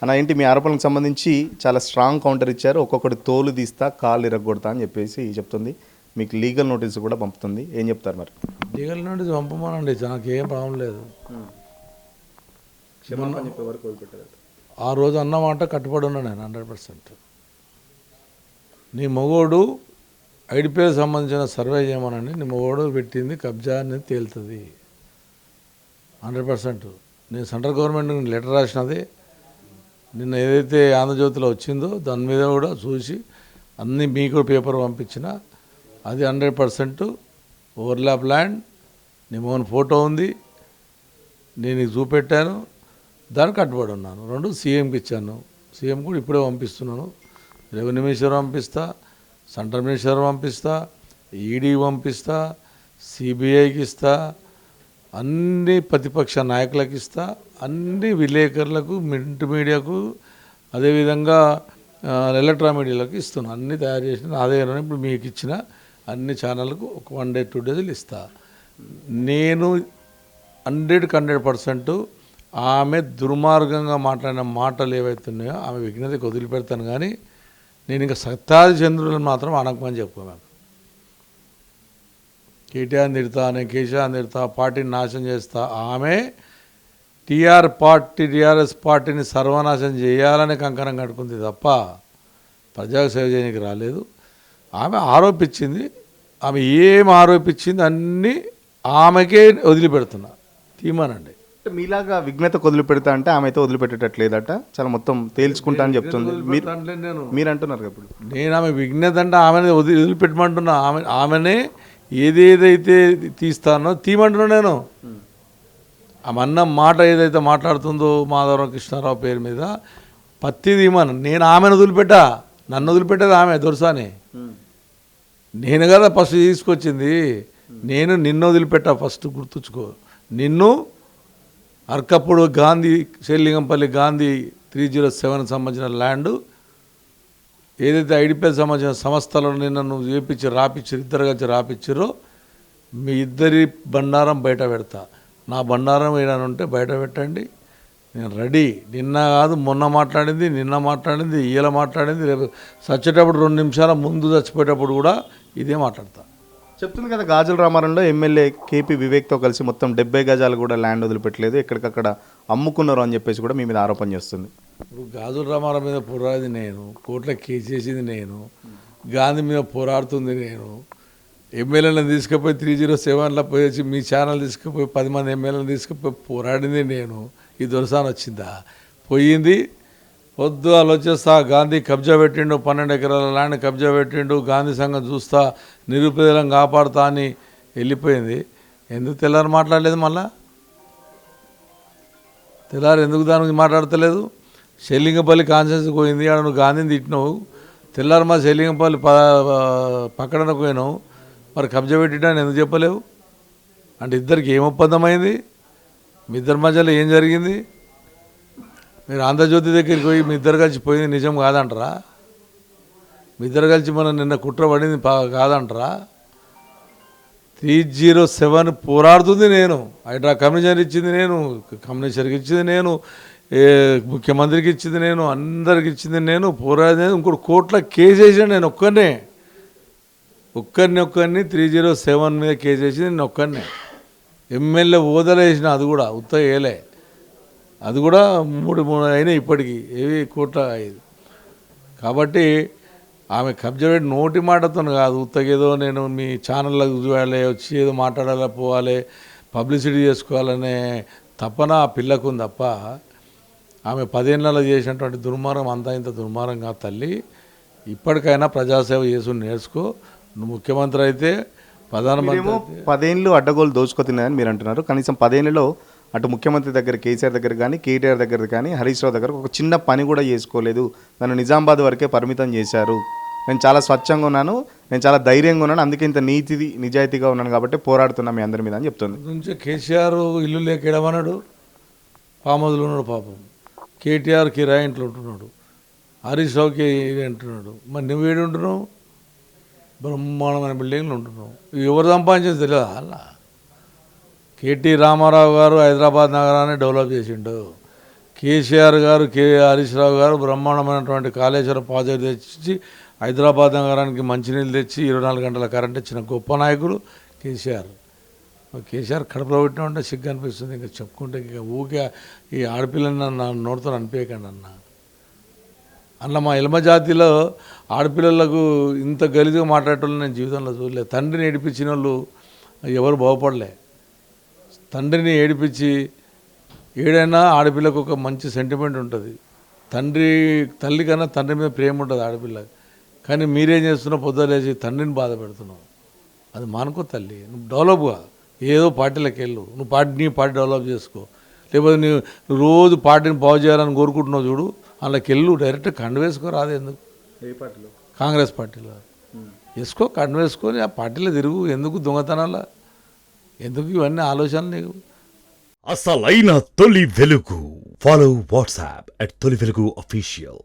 అన్న ఏంటి మీ ఆరోపణలకు సంబంధించి చాలా స్ట్రాంగ్ కౌంటర్ ఇచ్చారు. ఒక్కొక్కటి తోలు తీస్తా కాళ్ళు ఇరగొడతా అని చెప్పేసి చెప్తుంది. మీకు లీగల్ నోటీస్ కూడా పంపుతుంది. ఏం చెప్తారు మరి? లీగల్ నోటీస్ పంపమానండి, నాకు ఏం ప్రాబ్లం లేదు. చెప్పే వరకు వదిలిపెట్టారు. ఆ రోజు అన్నమాట కట్టుబడి ఉన్నా నేను 100%. నీ మగోడు ఐడిపిఎల్ సంబంధించిన సర్వే చేయమనండి, నీ మగోడు పెట్టింది కబ్జా అనేది తేలుతుంది 100%. నేను సెంట్రల్ గవర్నమెంట్ లెటర్ రాసినది నిన్న ఏదైతే ఆంధ్రజ్యోతిలో వచ్చిందో దాని మీద కూడా చూసి అన్నీ మీకు పేపర్ పంపించిన అది 100% ఓవర్లాప్ ల్యాండ్. నీ మోహన్ ఫోటో ఉంది, నేను చూపెట్టాను, దానికి కట్టుబడి ఉన్నాను. 2 సీఎంకి ఇచ్చాను, సీఎం కూడా ఇప్పుడే పంపిస్తున్నాను. రెవెన్యూ మినిస్టర్ పంపిస్తా, సెంట్రల్ మినిస్టర్ పంపిస్తా, ఈడీకి పంపిస్తా, సిబిఐకి ఇస్తా, అన్ని ప్రతిపక్ష నాయకులకు ఇస్తా, అన్ని విలేకరులకు, మింట్ మీడియాకు, అదేవిధంగా ఎలక్ట్రానిక్ మీడియాలకు ఇస్తున్నాను. అన్నీ తయారు చేసిన అదే ఇప్పుడు మీకు ఇచ్చిన అన్ని ఛానళ్ళకు ఒక 1 day 2 days ఇస్తా. నేను 100% ఆమె దుర్మార్గంగా మాట్లాడిన మాటలు ఏవైతున్నాయో ఆమె విఘ్నతకి వదిలిపెడతాను. కానీ నేను ఇంకా సత్యాది చంద్రులను మాత్రం అనకమని చెప్పుకోను. కేటీఆర్ని తిడతా, నేను కేసీఆర్ని తిడతా, పార్టీని నాశనం చేస్తా. ఆమె టీఆర్ఎస్ పార్టీని సర్వనాశనం చేయాలని కంకణం కట్టుకుంది తప్ప ప్రజలకు సేవ చేయడానికి రాలేదు. ఆమె ఆరోపించింది, ఆమె ఏం ఆరోపించింది అన్నీ ఆమెకే వదిలిపెడుతున్నా, తీమానండి. మీలాగా విఘ్నతకు వదిలిపెడతా అంటే ఆమె అయితే వదిలిపెట్టేటట్లేదట, చాలా మొత్తం తేల్చుకుంటా అని చెప్తుంది. మీరు అంటున్నారు ఇప్పుడు. నేను ఆమె విఘ్నత అంటే ఆమెనే వదిలిపెట్టమంటున్నా. ఆమెనే ఏదేదైతే తీస్తానో తీయమంటున్నా. నేను ఆమె అన్న మాట ఏదైతే మాట్లాడుతుందో మాధవరావు కృష్ణారావు పేరు మీద పత్తి తీయమని నేను ఆమెను వదిలిపెట్టా. నన్ను వదిలిపెట్టేది ఆమె దొరసాని. నేను కదా ఫస్ట్ తీసుకొచ్చింది. నేను నిన్ను వదిలిపెట్టా. ఫస్ట్ గుర్తుంచుకో, నిన్ను అర్కప్పుడు గాంధీ శ్రీలింగంపల్లి గాంధీ 307 సంబంధించిన ల్యాండ్ ఏదైతే ఐడిపిఎల్ సంబంధించిన సంస్థలను నిన్న నువ్వు రాపిచ్చారు, ఇద్దరు కలిసి రాపిచ్చారో మీ ఇద్దరి బండారం బయట పెడతా. నా బండారం ఏదైనా ఉంటే బయట పెట్టండి, నేను రెడీ. నిన్న కాదు మొన్న మాట్లాడింది, నిన్న మాట్లాడింది, ఇయ్యాల మాట్లాడింది, రేపు చచ్చేటప్పుడు 2 నిమిషాల ముందు చచ్చిపోయేటప్పుడు కూడా ఇదే మాట్లాడతా. చెప్తుంది కదా, గాజుల రామారంలో ఎమ్మెల్యే కేపీ వివేక్తో కలిసి మొత్తం 70 గజాలు కూడా ల్యాండ్ వదిలిపెట్టలేదు, ఎక్కడికక్కడ అమ్ముకున్నారు అని చెప్పేసి కూడా మీ మీద ఆరోపణ చేస్తుంది. ఇప్పుడు గాజుల రామారావు మీద పోరాడింది నేను, కోర్టులో కేసు చేసింది నేను, గాంధీ మీద పోరాడుతుంది నేను, ఎమ్మెల్యేలను తీసుకుపోయి 307లో పోయి మీ ఛానల్ తీసుకుపోయి 10 మంది ఎమ్మెల్యేలను తీసుకుపోయి పోరాడింది నేను. ఈ దొరసాని వచ్చిందా? పోయింది. వద్దు వాళ్ళు వచ్చేస్తా, గాంధీ కబ్జా పెట్టిండు, 12 ఎకరాల ల్యాండ్ కబ్జా పెట్టిండు, గాంధీ సంఘం చూస్తా, నిరుపేదలను కాపాడుతా అని వెళ్ళిపోయింది. ఎందుకు తెల్లారి మాట్లాడలేదు? మళ్ళా తెల్లారి ఎందుకు దాని గురించి మాట్లాడతలేదు? షెల్లింగపల్లి కాన్స్టిట్యూన్సీకి పోయింది, ఆడ నువ్వు గాంధీని తిట్టినావు. తెల్లారి మా షెల్లింగపల్లి పక్కన పోయినావు, మరి కబ్జా పెట్టినా ఎందుకు చెప్పలేవు? అంటే ఇద్దరికి ఏం ఒప్పందమైంది? మీ ఇద్దరి మధ్యలో ఏం జరిగింది? మీరు ఆంధ్రజ్యోతి దగ్గరికి పోయి మీ ఇద్దరు కలిసి పోయింది నిజం కాదంటారా? మీ ఇద్దరు కలిసి మనం నిన్న కుట్ర పడింది కాదంటారా? 307 పోరాడుతుంది నేను, హైడ్రా కమిషనర్ ఇచ్చింది నేను, కమిషనర్కి ఇచ్చింది నేను, ముఖ్యమంత్రికి ఇచ్చింది నేను, అందరికి ఇచ్చింది నేను, పోరాడింది. ఇంకోటి కోర్టులో కేసు వేసాను నేను ఒక్కరిని 307 మీద కేసు వేసింది నేను ఒక్కరినే. ఎమ్మెల్యే ఓదలేసిన, అది కూడా ఉత్త ఏలే, అది కూడా 3 అయినాయి ఇప్పటికీ, ఏవి కోట్ల 5. కాబట్టి ఆమె కబ్జా పెట్టి నోటి మాటతో కాదు, ఉత్తగేదో నేను మీ ఛానళ్ళకు చూడాలి, వచ్చి ఏదో మాట్లాడాలి, పోవాలి, పబ్లిసిటీ చేసుకోవాలనే తపన ఆ పిల్లకు ఉంది తప్ప ఆమె 10 ఏళ్ళలో చేసినటువంటి దుర్మార్గం అంతా ఇంత దుర్మార్గం కాదు తల్లి. ఇప్పటికైనా ప్రజాసేవ చేసి నేర్చుకో. నువ్వు ముఖ్యమంత్రి అయితే ప్రధానమంత్రి 10 ఏళ్ళు అడ్డగోలు దోచుకో తిన్నాయని మీరు అంటున్నారు. కనీసం 10 ఏళ్ళలో అటు ముఖ్యమంత్రి దగ్గర కేసీఆర్ దగ్గర కానీ, కేటీఆర్ దగ్గర కానీ, హరీష్ రావు దగ్గర ఒక చిన్న పని కూడా చేసుకోలేదు. నన్ను నిజామాబాద్ వరకే పరిమితం చేశారు. నేను చాలా స్వచ్ఛంగా ఉన్నాను, నేను చాలా ధైర్యంగా ఉన్నాను, అందుకే ఇంత నిజాయితీగా ఉన్నాను కాబట్టి పోరాడుతున్నా మీ అందరి మీద అని చెప్తుంది. నుంచి కేసీఆర్ ఇల్లు లేక ఎడమన్నాడు, ఫామ్ హౌస్లో ఉన్నాడు పాపం. కేటీఆర్ కిరాయి ఇంట్లో ఉంటున్నాడు, హరీష్ రావుకి అంటున్నాడు. మరి నువ్వు ఏడు ఉంటున్నావు? బ్రహ్మాండమైన బిల్డింగ్లు ఉంటున్నావు. ఎవరు సంపాదించేది తెలియదా? అలా కేటీ రామారావు గారు హైదరాబాద్ నగరాన్ని డెవలప్ చేసిండు. కేసీఆర్ గారు హరీష్ రావు గారు బ్రహ్మాండమైనటువంటి కాళేశ్వరం ప్రాజెక్టు తెచ్చి హైదరాబాద్ నగరానికి మంచినీళ్ళు తెచ్చి 24 గంటల కరెంట్ ఇచ్చిన గొప్ప నాయకుడు కేసీఆర్. కేసీఆర్ కడుపులో పెట్టినా ఉంటే సిగ్గు అనిపిస్తుంది. ఇంకా చెప్పుకుంటే ఇక ఊకే ఈ ఆడపిల్లని నా నోటితో అనిపించకండి అన్న. అన్న మా ఎల్మ జాతిలో ఆడపిల్లలకు ఇంత గలీజుగా మాట్లాడేటోళ్ళు నేను జీవితంలో చూడలేదు. తండ్రిని ఏడిపించిన వాళ్ళు ఎవరు బాగుపడలే. తండ్రిని ఏడిపించి ఏడైనా ఆడపిల్లకు ఒక మంచి సెంటిమెంట్ ఉంటుంది. తల్లి కన్నా తండ్రి మీద ప్రేమ ఉంటుంది ఆడపిల్లకి. కానీ మీరేం చేస్తున్నావు, పొద్దులేసి తండ్రిని బాధ పెడుతున్నావు. అది మానుకో తల్లి. నువ్వు డెవలప్గా ఏదో పార్టీలకు వెళ్ళు, నీ పార్టీ డెవలప్ చేసుకో. లేకపోతే నువ్వు రోజు పార్టీని బాగు చేయాలని కోరుకుంటున్నావు చూడు, అందులోకి వెళ్ళు. డైరెక్ట్ కండు వేసుకో రాదు. ఎందుకు ఏ పార్టీలో? కాంగ్రెస్ పార్టీలో వేసుకో, కండు వేసుకొని ఆ పార్టీలో తిరుగు. ఎందుకు దొంగతనాల, ఎందుకు ఇవన్నీ ఆలోచనలు నీకు? అసలైన తొలి వెలుగు. ఫాలో వాట్సాప్ @తొలి వెలుగు official.